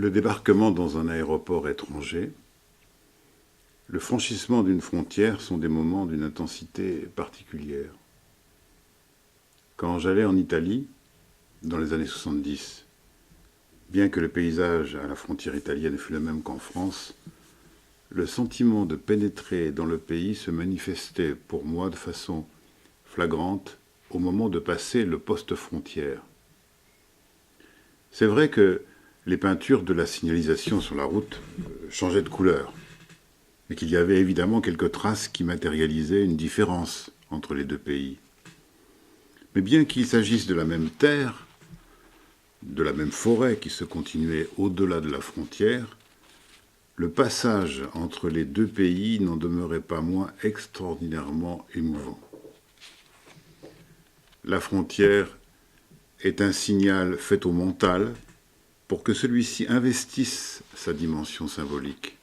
Le débarquement dans un aéroport étranger, le franchissement d'une frontière sont des moments d'une intensité particulière. Quand j'allais en Italie, dans les années 70, bien que le paysage à la frontière italienne fût le même qu'en France, le sentiment de pénétrer dans le pays se manifestait pour moi de façon flagrante au moment de passer le poste frontière. C'est vrai que les peintures de la signalisation sur la route changeaient de couleur, et qu'il y avait évidemment quelques traces qui matérialisaient une différence entre les deux pays. Mais bien qu'il s'agisse de la même terre, de la même forêt qui se continuait au-delà de la frontière, le passage entre les deux pays n'en demeurait pas moins extraordinairement émouvant. La frontière est un signal fait au mental pour que celui-ci investisse sa dimension symbolique.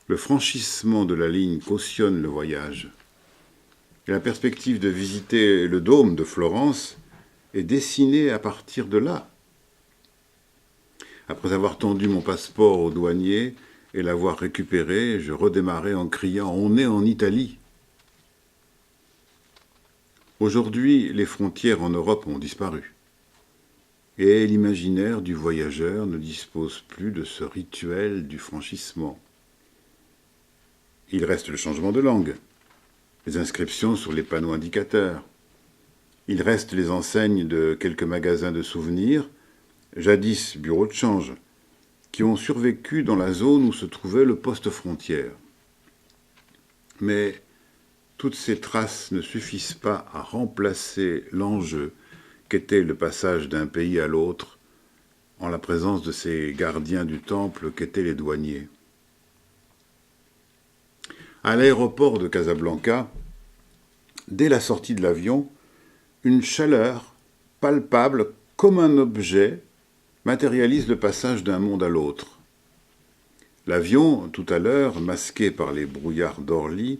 Le franchissement de la ligne cautionne le voyage. Et la perspective de visiter le dôme de Florence est dessinée à partir de là. Après avoir tendu mon passeport au douanier et l'avoir récupéré, je redémarrai en criant « On est en Italie !» Aujourd'hui, les frontières en Europe ont disparu. Et l'imaginaire du voyageur ne dispose plus de ce rituel du franchissement. Il reste le changement de langue, les inscriptions sur les panneaux indicateurs. Il reste les enseignes de quelques magasins de souvenirs, jadis bureaux de change, qui ont survécu dans la zone où se trouvait le poste frontière. Mais toutes ces traces ne suffisent pas à remplacer l'enjeu qu'était le passage d'un pays à l'autre en la présence de ces gardiens du temple qu'étaient les douaniers. À l'aéroport de Casablanca, dès la sortie de l'avion, une chaleur palpable comme un objet matérialise le passage d'un monde à l'autre. L'avion, tout à l'heure, masqué par les brouillards d'Orly,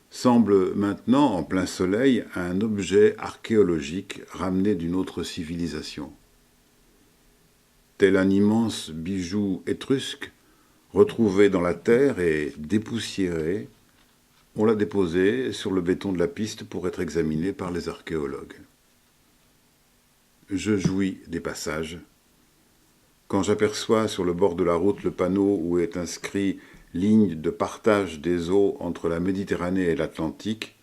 semble maintenant, en plein soleil, un objet archéologique ramené d'une autre civilisation. Tel un immense bijou étrusque, retrouvé dans la terre et dépoussiéré, on l'a déposé sur le béton de la piste pour être examiné par les archéologues. Je jouis des passages. Quand j'aperçois sur le bord de la route le panneau où est inscrit « Ligne de partage des eaux entre la Méditerranée et l'Atlantique »,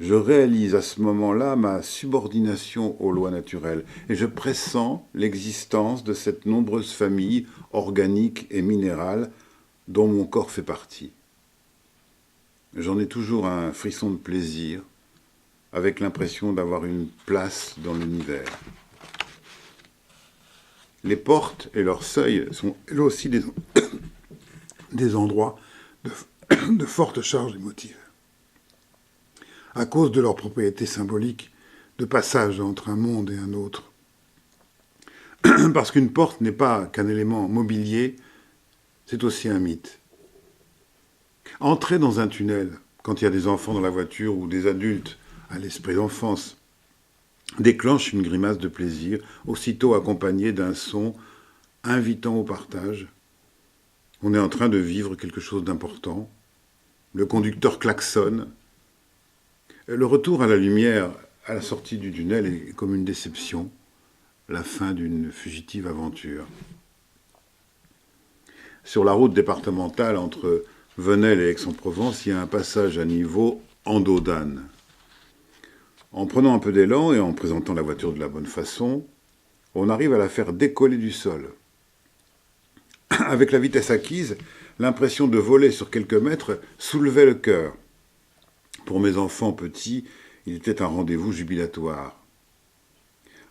je réalise à ce moment-là ma subordination aux lois naturelles et je pressens l'existence de cette nombreuse famille organique et minérale dont mon corps fait partie. J'en ai toujours un frisson de plaisir, avec l'impression d'avoir une place dans l'univers. Les portes et leurs seuils sont elles aussi des endroits de forte charge émotive, à cause de leur propriété symbolique de passage entre un monde et un autre. Parce qu'une porte n'est pas qu'un élément mobilier, c'est aussi un mythe. Entrer dans un tunnel, quand il y a des enfants dans la voiture ou des adultes à l'esprit d'enfance, déclenche une grimace de plaisir, aussitôt accompagnée d'un son invitant au partage. On est en train de vivre quelque chose d'important. Le conducteur klaxonne. Le retour à la lumière à la sortie du tunnel est comme une déception, la fin d'une fugitive aventure. Sur la route départementale entre Venelle et Aix-en-Provence, il y a un passage à niveau en dos d'âne. En prenant un peu d'élan et en présentant la voiture de la bonne façon, on arrive à la faire décoller du sol. Avec la vitesse acquise, l'impression de voler sur quelques mètres soulevait le cœur. Pour mes enfants petits, il était un rendez-vous jubilatoire.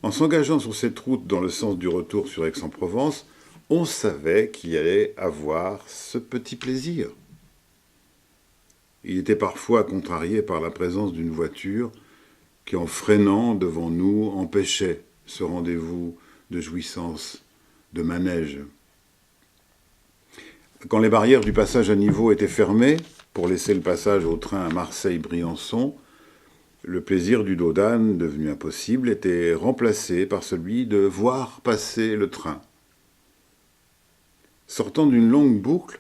En s'engageant sur cette route dans le sens du retour sur Aix-en-Provence, on savait qu'il y allait avoir ce petit plaisir. Il était parfois contrarié par la présence d'une voiture qui, en freinant devant nous, empêchait ce rendez-vous de jouissance, de manège. Quand les barrières du passage à niveau étaient fermées pour laisser le passage au train à Marseille-Briançon, le plaisir du dos d'âne, devenu impossible, était remplacé par celui de voir passer le train. Sortant d'une longue boucle,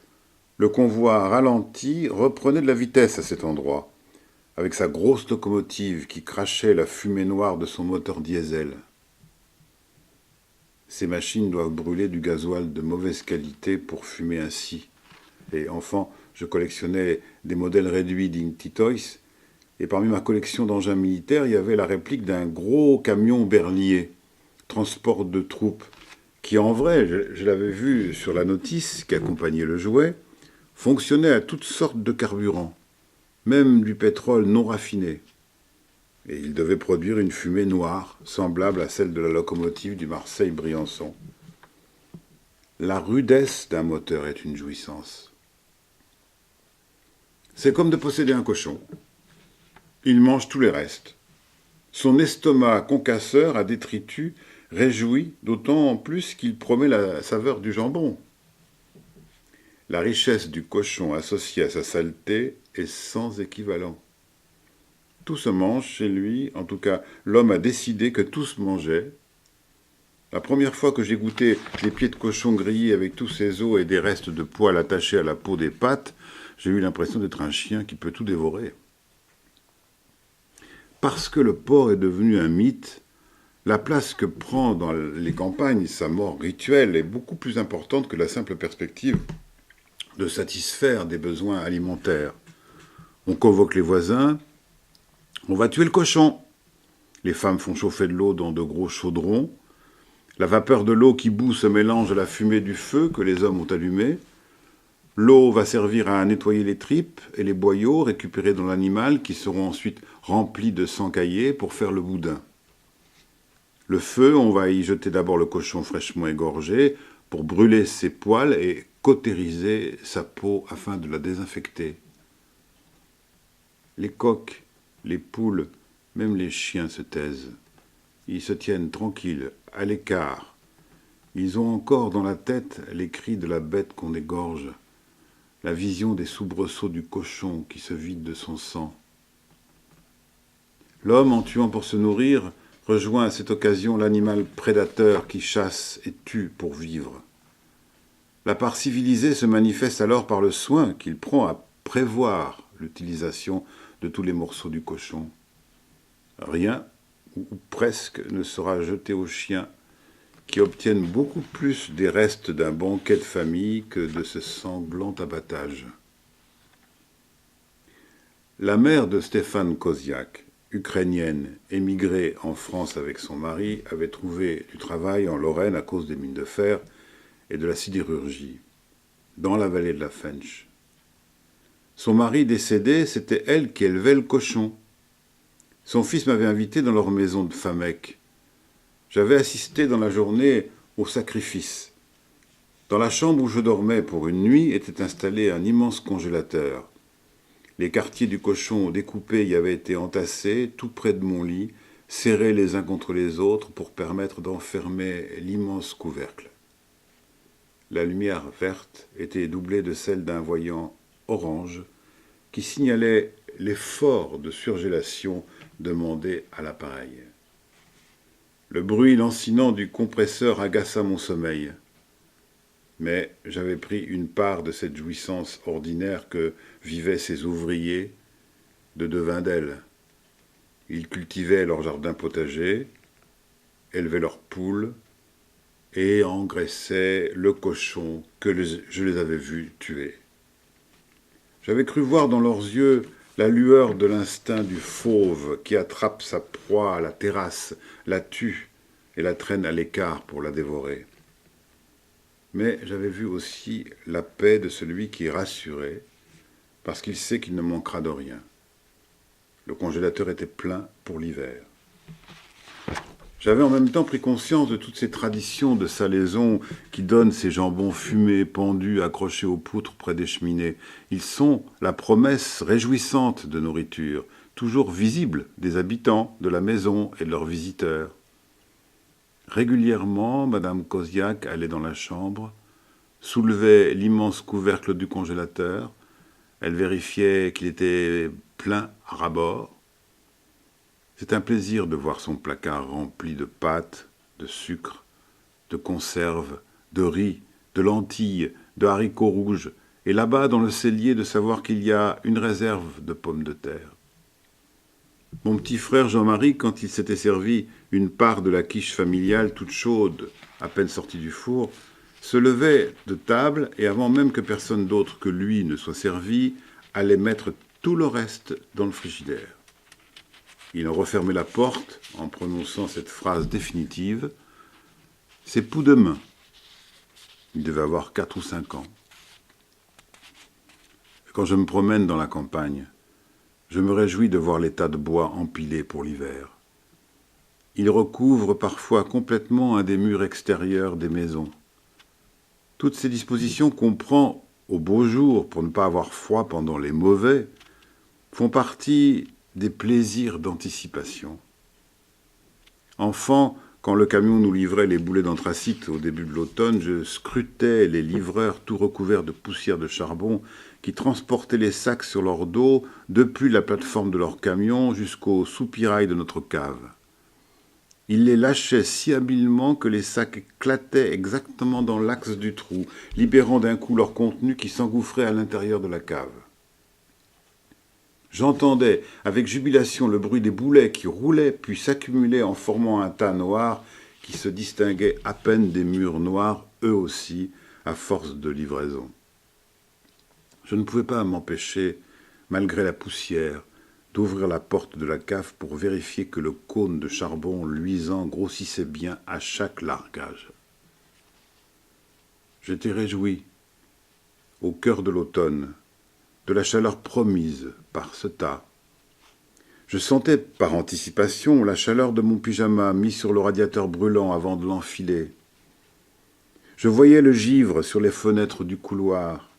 le convoi ralenti reprenait de la vitesse à cet endroit, avec sa grosse locomotive qui crachait la fumée noire de son moteur diesel. Ces machines doivent brûler du gasoil de mauvaise qualité pour fumer ainsi. Et enfant, je collectionnais des modèles réduits d'Inti Toys, et parmi ma collection d'engins militaires, il y avait la réplique d'un gros camion berlier, transport de troupes, qui en vrai, je l'avais vu sur la notice qui accompagnait le jouet, fonctionnait à toutes sortes de carburants, même du pétrole non raffiné. Et il devait produire une fumée noire, semblable à celle de la locomotive du Marseille-Briançon. La rudesse d'un moteur est une jouissance. C'est comme de posséder un cochon. Il mange tous les restes. Son estomac concasseur à détritus réjouit d'autant plus qu'il promet la saveur du jambon. La richesse du cochon associée à sa saleté est sans équivalent. Tout se mange chez lui, en tout cas l'homme a décidé que tout se mangeait. La première fois que j'ai goûté les pieds de cochon grillés avec tous ces os et des restes de poils attachés à la peau des pattes, j'ai eu l'impression d'être un chien qui peut tout dévorer. Parce que le porc est devenu un mythe, la place que prend dans les campagnes sa mort rituelle est beaucoup plus importante que la simple perspective de satisfaire des besoins alimentaires. On convoque les voisins, on va tuer le cochon. Les femmes font chauffer de l'eau dans de gros chaudrons. La vapeur de l'eau qui bout se mélange à la fumée du feu que les hommes ont allumé. L'eau va servir à nettoyer les tripes et les boyaux récupérés dans l'animal qui seront ensuite remplis de sang caillé pour faire le boudin. Le feu, on va y jeter d'abord le cochon fraîchement égorgé pour brûler ses poils et cautériser sa peau afin de la désinfecter. Les coqs, les poules, même les chiens se taisent. Ils se tiennent tranquilles, à l'écart. Ils ont encore dans la tête les cris de la bête qu'on égorge, la vision des soubresauts du cochon qui se vide de son sang. L'homme, en tuant pour se nourrir, rejoint à cette occasion l'animal prédateur qui chasse et tue pour vivre. La part civilisée se manifeste alors par le soin qu'il prend à prévoir l'utilisation de tous les morceaux du cochon. Rien, ou presque, ne sera jeté aux chiens, qui obtiennent beaucoup plus des restes d'un banquet de famille que de ce sanglant abattage. La mère de Stéphane Koziak, ukrainienne, émigrée en France avec son mari, avait trouvé du travail en Lorraine à cause des mines de fer et de la sidérurgie, dans la vallée de la Fensch. Son mari décédé, c'était elle qui élevait le cochon. Son fils m'avait invité dans leur maison de Famec. J'avais assisté dans la journée au sacrifice. Dans la chambre où je dormais pour une nuit était installé un immense congélateur. Les quartiers du cochon découpés y avaient été entassés, tout près de mon lit, serrés les uns contre les autres pour permettre d'enfermer l'immense couvercle. La lumière verte était doublée de celle d'un voyant orange qui signalait l'effort de surgélation demandé à l'appareil. Le bruit lancinant du compresseur agaça mon sommeil. Mais j'avais pris une part de cette jouissance ordinaire que vivaient ces ouvriers de devin d'ailes. Ils cultivaient leur jardin potager, élevaient leurs poules et engraissaient le cochon que je les avais vus tuer. J'avais cru voir dans leurs yeux la lueur de l'instinct du fauve qui attrape sa proie à la terrasse, la tue et la traîne à l'écart pour la dévorer. Mais j'avais vu aussi la paix de celui qui est rassuré parce qu'il sait qu'il ne manquera de rien. Le congélateur était plein pour l'hiver. J'avais en même temps pris conscience de toutes ces traditions de salaison qui donnent ces jambons fumés, pendus, accrochés aux poutres près des cheminées. Ils sont la promesse réjouissante de nourriture, toujours visible des habitants de la maison et de leurs visiteurs. Régulièrement, Madame Koziak allait dans la chambre, soulevait l'immense couvercle du congélateur, elle vérifiait qu'il était plein à ras-bord. C'est un plaisir de voir son placard rempli de pâtes, de sucre, de conserves, de riz de lentilles, de haricots rouges, et là-bas, dans le cellier, de savoir qu'il y a une réserve de pommes de terre. Mon petit frère Jean-Marie, quand il s'était servi une part de la quiche familiale toute chaude, à peine sortie du four, se levait de table et avant même que personne d'autre que lui ne soit servi, allait mettre tout le reste dans le frigidaire. Il en refermait la porte en prononçant cette phrase définitive. « C'est pour demain ». Il devait avoir 4 ou 5 ans. Quand je me promène dans la campagne, je me réjouis de voir les tas de bois empilés pour l'hiver. Ils recouvrent parfois complètement un des murs extérieurs des maisons. Toutes ces dispositions qu'on prend au beau jour pour ne pas avoir froid pendant les mauvais font partie des plaisirs d'anticipation. Enfant, quand le camion nous livrait les boulets d'anthracite au début de l'automne, je scrutais les livreurs tout recouverts de poussière de charbon qui transportaient les sacs sur leur dos depuis la plateforme de leur camion jusqu'au soupirail de notre cave. Ils les lâchaient si habilement que les sacs éclataient exactement dans l'axe du trou, libérant d'un coup leur contenu qui s'engouffrait à l'intérieur de la cave. J'entendais avec jubilation le bruit des boulets qui roulaient puis s'accumulaient en formant un tas noir qui se distinguait à peine des murs noirs, eux aussi, à force de livraison. Je ne pouvais pas m'empêcher, malgré la poussière, d'ouvrir la porte de la cave pour vérifier que le cône de charbon luisant grossissait bien à chaque largage. J'étais réjoui, au cœur de l'automne, de la chaleur promise par ce tas. Je sentais par anticipation la chaleur de mon pyjama mis sur le radiateur brûlant avant de l'enfiler. Je voyais le givre sur les fenêtres du couloir.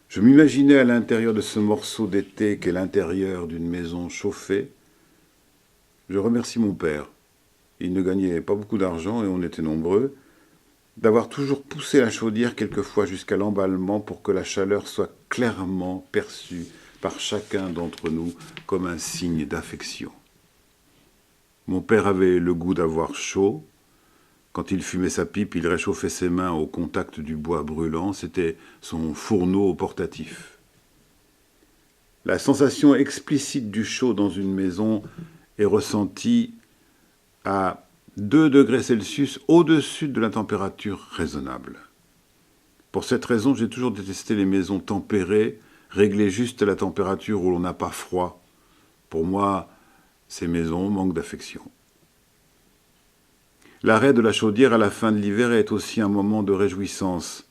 Je m'imaginais à l'intérieur de ce morceau d'été qu'est l'intérieur d'une maison chauffée. Je remercie mon père. Il ne gagnait pas beaucoup d'argent et on était nombreux, d'avoir toujours poussé la chaudière quelquefois jusqu'à l'emballement pour que la chaleur soit clairement perçue par chacun d'entre nous comme un signe d'affection. Mon père avait le goût d'avoir chaud. Quand il fumait sa pipe, il réchauffait ses mains au contact du bois brûlant. C'était son fourneau portatif. La sensation explicite du chaud dans une maison est ressentie à 2 degrés Celsius au-dessus de la température raisonnable. Pour cette raison, j'ai toujours détesté les maisons tempérées, réglées juste à la température où l'on n'a pas froid. Pour moi, ces maisons manquent d'affection. L'arrêt de la chaudière à la fin de l'hiver est aussi un moment de réjouissance.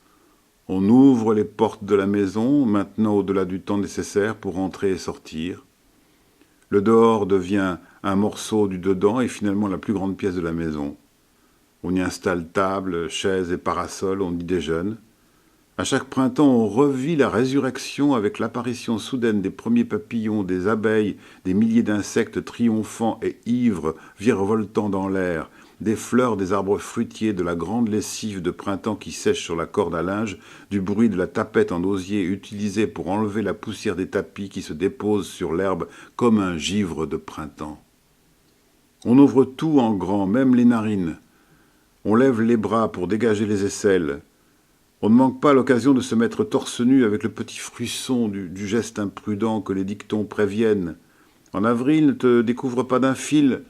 On ouvre les portes de la maison, maintenant au-delà du temps nécessaire pour entrer et sortir. Le dehors devient un morceau du dedans et finalement la plus grande pièce de la maison. On y installe table, chaises et parasols, on y déjeune. À chaque printemps, on revit la résurrection avec l'apparition soudaine des premiers papillons, des abeilles, des milliers d'insectes triomphants et ivres, virevoltant dans l'air, des fleurs des arbres fruitiers, de la grande lessive de printemps qui sèche sur la corde à linge, du bruit de la tapette en osier utilisée pour enlever la poussière des tapis qui se dépose sur l'herbe comme un givre de printemps. On ouvre tout en grand, même les narines. On lève les bras pour dégager les aisselles. On ne manque pas l'occasion de se mettre torse nu avec le petit frisson du geste imprudent que les dictons préviennent. En avril, ne te découvre pas d'un fil.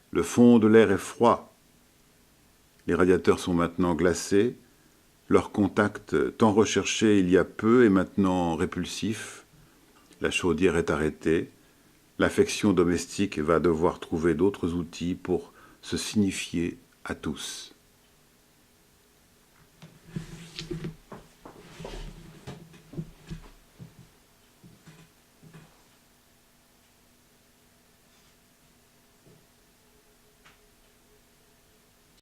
Le fond de l'air est froid. Les radiateurs sont maintenant glacés. Leur contact, tant recherché il y a peu, est maintenant répulsif. La chaudière est arrêtée. L'affection domestique va devoir trouver d'autres outils pour se signifier à tous.